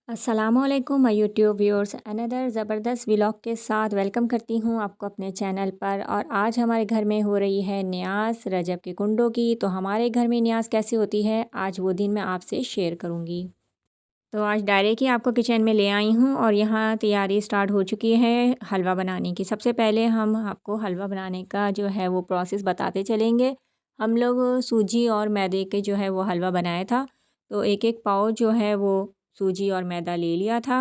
अस्सलामुअलैकुम my YouTube viewers, another ज़बरदस्त vlog के साथ वेलकम करती हूँ आपको अपने चैनल पर। और आज हमारे घर में हो रही है न्यास रजब के कुंडों की। तो हमारे घर में न्यास कैसे होती है आज वो दिन मैं आपसे शेयर करूँगी। तो आज डायरेक्ट ही आपको किचन में ले आई हूँ और यहाँ तैयारी स्टार्ट हो चुकी है हलवा बनाने की। सबसे पहले हम आपको हलवा बनाने का जो है वो प्रोसेस बताते चलेंगे। हम लोग सूजी और मैदे के जो है वो हलवा बनाया था। तो एक एक पाव जो है वो सूजी और मैदा ले लिया था।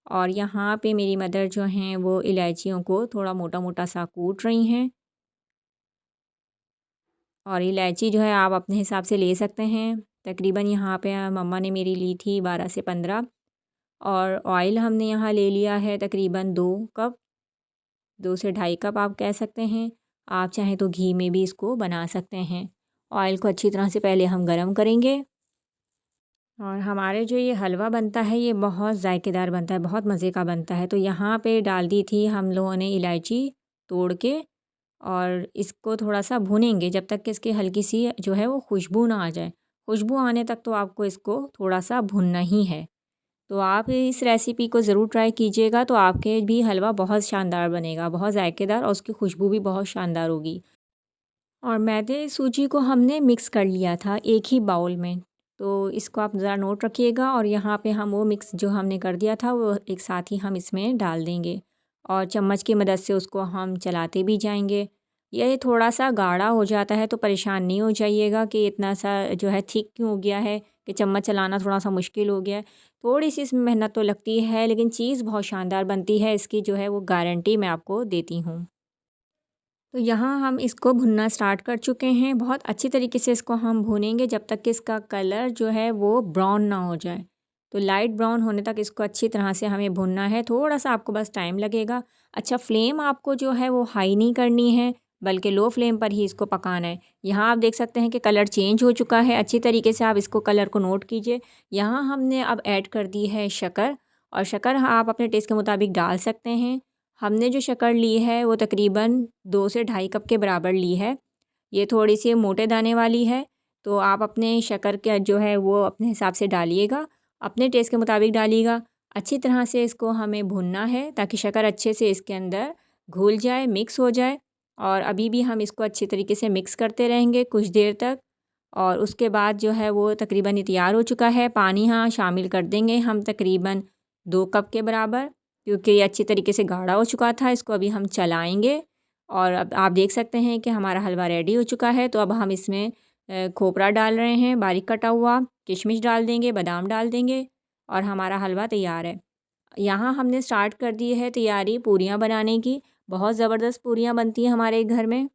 और यहाँ पे मेरी मदर जो हैं वो इलायचियों को थोड़ा मोटा मोटा सा कूट रही हैं। और इलायची जो है आप अपने हिसाब से ले सकते हैं। तकरीबन यहाँ पे मम्मा ने मेरी ली थी 12 से 15। और ऑयल हमने यहाँ ले लिया है तकरीबन 2 कप, 2 से ढाई कप आप कह सकते हैं। आप चाहें तो घी में भी इसको बना सकते हैं। ऑयल को अच्छी तरह से पहले हम गरम करेंगे। और हमारे जो ये हलवा बनता है ये बहुत जायकेदार बनता है, बहुत मज़े का बनता है। तो यहाँ पे डाल दी थी हम लोगों ने इलायची तोड़ के। और इसको थोड़ा सा भूनेंगे जब तक कि इसकी हल्की सी जो है वो खुशबू ना आ जाए। खुशबू आने तक तो आपको इसको थोड़ा सा भूनना ही है। तो आप इस रेसिपी को ज़रूर ट्राई कीजिएगा, तो आपके भी हलवा बहुत शानदार बनेगा, बहुत जायकेदार, और उसकी खुशबू भी बहुत शानदार होगी। और मैदे सूजी को हमने मिक्स कर लिया था एक ही बाउल में। तो इसको आप ज़रा नोट रखिएगा। और यहाँ पे हम वो मिक्स जो हमने कर दिया था वो एक साथ ही हम इसमें डाल देंगे। और चम्मच की मदद से उसको हम चलाते भी जाएंगे। ये थोड़ा सा गाढ़ा हो जाता है तो परेशान नहीं हो जाइएगा कि इतना सा जो है थिक क्यों हो गया है, कि चम्मच चलाना थोड़ा सा मुश्किल हो गया है। थोड़ी सी इसमें मेहनत तो लगती है लेकिन चीज़ बहुत शानदार बनती है, इसकी जो है वो गारंटी मैं आपको देती हूँ। तो यहाँ हम इसको भुनना स्टार्ट कर चुके हैं। बहुत अच्छी तरीके से इसको हम भूनेंगे जब तक कि इसका कलर जो है वो ब्राउन ना हो जाए। तो लाइट ब्राउन होने तक इसको अच्छी तरह से हमें भूनना है। थोड़ा सा आपको बस टाइम लगेगा। अच्छा, फ्लेम आपको जो है वो हाई नहीं करनी है, बल्कि लो फ्लेम पर ही इसको पकाना है। यहाँ आप देख सकते हैं कि कलर चेंज हो चुका है। अच्छी तरीके से आप इसको कलर को नोट कीजिए। यहाँ हमने अब ऐड कर दी है शक्कर। और शक्कर आप अपने टेस्ट के मुताबिक डाल सकते हैं। हमने जो शक्कर ली है वो तकरीबन 2 से ढाई कप के बराबर ली है। ये थोड़ी सी मोटे दाने वाली है। तो आप अपने शक्कर का जो है वो अपने हिसाब से डालिएगा, अपने टेस्ट के मुताबिक डालिएगा। अच्छी तरह से इसको हमें भूनना है ताकि शक्कर अच्छे से इसके अंदर घुल जाए, मिक्स हो जाए। और अभी भी हम इसको अच्छी तरीके से मिक्स करते रहेंगे कुछ देर तक। और उसके बाद जो है वो तकरीबन ये तैयार हो चुका है। पानी यहाँ शामिल कर देंगे हम तकरीबन 2 कप के बराबर, क्योंकि ये अच्छी तरीके से गाढ़ा हो चुका था। इसको अभी हम चलाएँगे। और अब आप देख सकते हैं कि हमारा हलवा रेडी हो चुका है। तो अब हम इसमें खोपरा डाल रहे हैं बारीक कटा हुआ, किशमिश डाल देंगे, बादाम डाल देंगे, और हमारा हलवा तैयार है। यहाँ हमने स्टार्ट कर दी है तैयारी पूरियाँ बनाने की। बहुत ज़बरदस्त पूरियाँ बनती हैं हमारे घर में।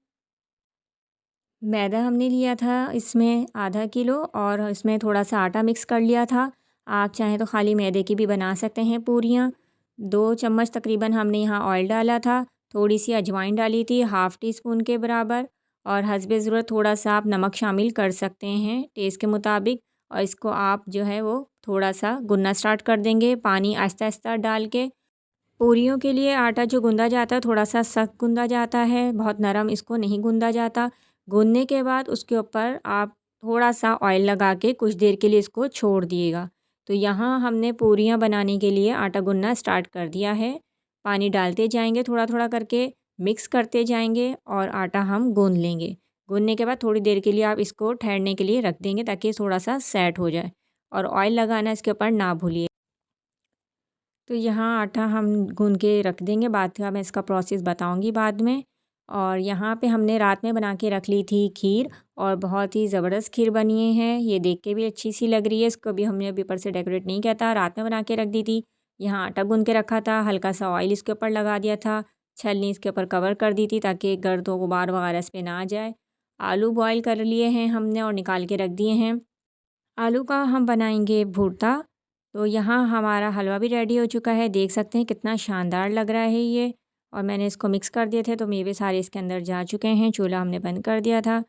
मैदा हमने लिया था इसमें ½ किलो, और इसमें थोड़ा सा आटा मिक्स कर लिया था। आप चाहें तो खाली मैदे की भी बना सकते हैं पूरियाँ। 2 चम्मच तकरीबन हमने यहाँ ऑयल डाला था। थोड़ी सी अजवाइन डाली थी, हाफ़ टी स्पून के बराबर। और हस्बे ज़रूरत थोड़ा सा आप नमक शामिल कर सकते हैं टेस्ट के मुताबिक। और इसको आप जो है वो थोड़ा सा गूँथना स्टार्ट कर देंगे पानी आहिस्ता आहिस्ता डाल के। पूरियों के लिए आटा जो गूँधा जाता है थोड़ा सा सख्त गूँधा जाता है, बहुत नरम इसको नहीं गूँधा जाता। गूँधने के बाद उसके ऊपर आप थोड़ा सा ऑयल लगा के कुछ देर के लिए इसको छोड़ दिएगा। तो यहाँ हमने पूरियाँ बनाने के लिए आटा गूँथना स्टार्ट कर दिया है। पानी डालते जाएंगे थोड़ा थोड़ा करके, मिक्स करते जाएंगे और आटा हम गूँध लेंगे। गूँधने के बाद थोड़ी देर के लिए आप इसको ठहरने के लिए रख देंगे ताकि थोड़ा सा सेट हो जाए। और ऑयल लगाना इसके ऊपर ना भूलिए। तो यहाँ आटा हम गूँध के रख देंगे, बाद का मैं इसका प्रोसेस बताऊँगी बाद में। और यहाँ पे हमने रात में बना के रख ली थी खीर, और बहुत ही ज़बरदस्त खीर बनी है। ये देख के भी अच्छी सी लग रही है। इसको भी हमने अभी ऊपर से डेकोरेट नहीं किया था, रात में बना के रख दी थी। यहाँ आटा गूँध के रखा था, हल्का सा ऑयल इसके ऊपर लगा दिया था, छलनी इसके ऊपर कवर कर दी थी ताकि गर्द व गुबार वगैरह इस पे ना आ जाए। आलू बॉयल कर लिए हैं हमने और निकाल के रख दिए हैं। आलू का हम बनाएंगे भुर्ता। तो यहाँ हमारा हलवा भी रेडी हो चुका है, देख सकते हैं कितना शानदार लग रहा है ये। और मैंने इसको मिक्स कर दिए थे तो मेवे सारे इसके अंदर जा चुके हैं। चूल्हा हमने बंद कर दिया था।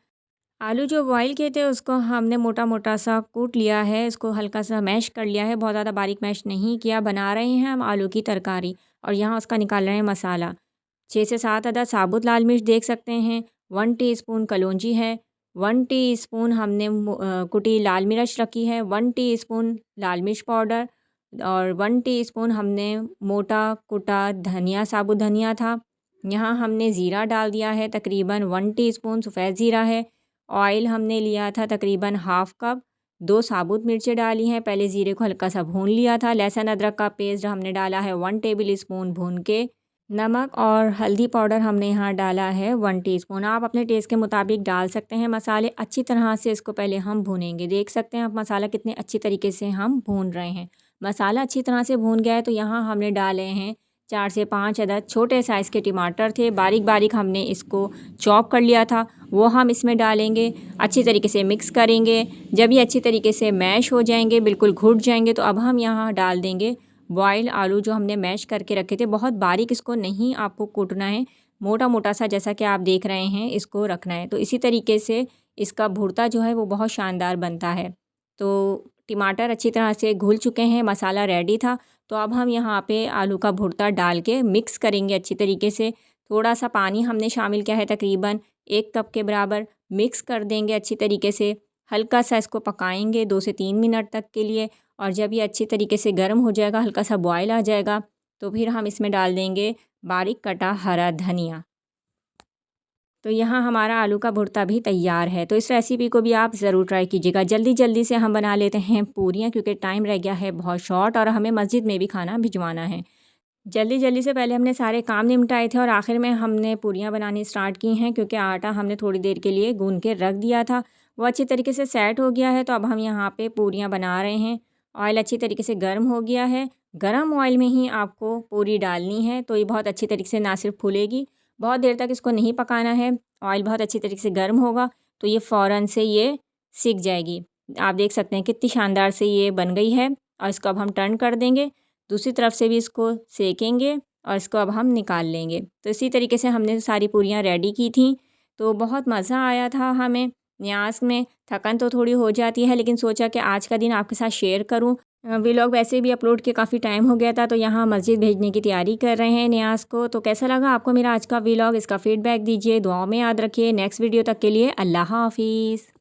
आलू जो बॉईल किए थे उसको हमने मोटा मोटा सा कूट लिया है, इसको हल्का सा मैश कर लिया है, बहुत ज़्यादा बारीक मैश नहीं किया। बना रहे हैं हम आलू की तरकारी, और यहाँ उसका निकाल रहे हैं मसाला। 6 से 7 अदद साबुत लाल मिर्च देख सकते हैं, 1 टीस्पून कलौंजी है, 1 टीस्पून हमने कुटी लाल मिर्च रखी है, 1 टीस्पून लाल मिर्च पाउडर, और 1 टीस्पून हमने मोटा कुटा धनिया, साबुत धनिया था। यहाँ हमने ज़ीरा डाल दिया है, तकरीबन 1 टीस्पून सफ़ेद ज़ीरा है। ऑयल हमने लिया था तकरीबन हाफ़ कप। 2 साबुत मिर्चें डाली हैं, पहले ज़ीरे को हल्का सा भून लिया था। लहसुन अदरक का पेस्ट हमने डाला है 1 टेबल स्पून भून के। नमक और हल्दी पाउडर हमने यहाँ डाला है 1 टीस्पून। आप अपने टेस्ट के मुताबिक डाल सकते हैं मसाले। अच्छी तरह से इसको पहले हम भूनेंगे। देख सकते हैं आप मसाला कितने अच्छी तरीके से हम भून रहे हैं। मसाला अच्छी तरह से भून गया है तो यहाँ हमने डाले हैं 4 से 5 अदद छोटे साइज़ के टमाटर थे, बारीक बारीक हमने इसको चॉप कर लिया था, वो हम इसमें डालेंगे। अच्छी तरीके से मिक्स करेंगे। जब ये अच्छी तरीके से मैश हो जाएंगे, बिल्कुल घुट जाएंगे, तो अब हम यहाँ डाल देंगे बॉयल आलू जो हमने मैश करके रखे थे। बहुत बारीक इसको नहीं आपको कूटना है, मोटा मोटा सा जैसा कि आप देख रहे हैं इसको रखना है। तो इसी तरीके से इसका भुर्ता जो है वो बहुत शानदार बनता है। तो टमाटर अच्छी तरह से घुल चुके हैं, मसाला रेडी था। तो अब हम यहाँ पे आलू का भुर्ता डाल के मिक्स करेंगे अच्छी तरीके से। थोड़ा सा पानी हमने शामिल किया है, तकरीबन 1 कप के बराबर। मिक्स कर देंगे अच्छी तरीके से। हल्का सा इसको पकाएंगे 2 से 3 मिनट तक के लिए। और जब ये अच्छी तरीके से गर्म हो जाएगा, हल्का सा बॉयल आ जाएगा, तो फिर हम इसमें डाल देंगे बारीक कटा हरा धनिया। तो यहाँ हमारा आलू का भुर्ता भी तैयार है। तो इस रेसिपी को भी आप ज़रूर ट्राई कीजिएगा। जल्दी जल्दी से हम बना लेते हैं पूरियाँ, क्योंकि टाइम रह गया है बहुत शॉर्ट और हमें मस्जिद में भी खाना भिजवाना है। जल्दी जल्दी से पहले हमने सारे काम निपटाए थे और आखिर में हमने पूरियाँ बनानी स्टार्ट की हैं, क्योंकि आटा हमने थोड़ी देर के लिए गूँध के रख दिया था। वो अच्छी तरीके से सेट हो गया है। तो अब हम यहाँ पे पूरियाँ बना रहे हैं। ऑयल अच्छी तरीके से गर्म हो गया है। गर्म ऑयल में ही आपको पूरी डालनी है, तो ये बहुत अच्छी तरीके से ना सिर्फ फूलेगी, बहुत देर तक इसको नहीं पकाना है। ऑयल बहुत अच्छी तरीके से गर्म होगा तो ये फ़ौरन से ये सिक जाएगी। आप देख सकते हैं कितनी शानदार से ये बन गई है। और इसको अब हम टर्न कर देंगे, दूसरी तरफ से भी इसको सेकेंगे और इसको अब हम निकाल लेंगे। तो इसी तरीके से हमने सारी पूरियाँ रेडी की थी। तो बहुत मज़ा आया था हमें न्यास में। थकन तो थोड़ी हो जाती है, लेकिन सोचा कि आज का दिन आपके साथ शेयर करूं। व्लॉग वैसे भी अपलोड के काफ़ी टाइम हो गया था, तो यहाँ मस्जिद भेजने की तैयारी कर रहे हैं न्यास को। तो कैसा लगा आपको मेरा आज का व्लॉग, इसका फ़ीडबैक दीजिए, दुआओं में याद रखिए। नेक्स्ट वीडियो तक के लिए अल्लाह हाफ़िज़।